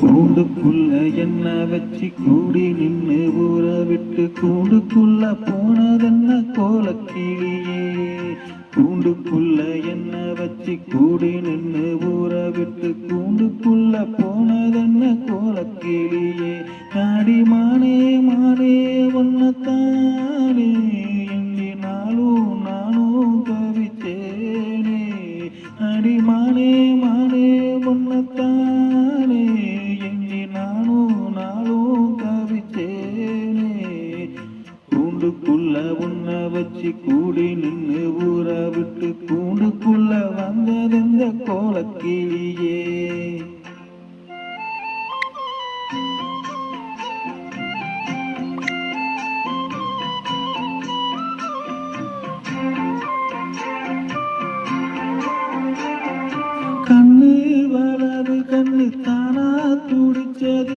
கூண்டுக்குள்ள என்ன வச்சு கூடி நின்னு ஊற விட்டு கூண்டுக்குள்ள போனதென்ன கோலக்கிளியே. கூண்டுக்குள்ள என்ன வச்சு கூடி நின்னு ஊற விட்டு கூண்டுக்குள்ள போனதென்ன கோலக்கிளியே. நாடி மானே மானே ஒன்னத்தானே எண்ணி நானும் தவிச்சேனே. நாடி மானே மானே ஒன்னத்தானே எண்ணி நானும் தவிச்சேனே. கூண்டுக்குள்ள உன்னை வச்சு கூடி நின்னு ஊற விட்டு கூண்டுக்குள்ள வந்ததெந்த கோலக்கிளியே. கண்ணு வலது கண்ணு தானா துடிச்சது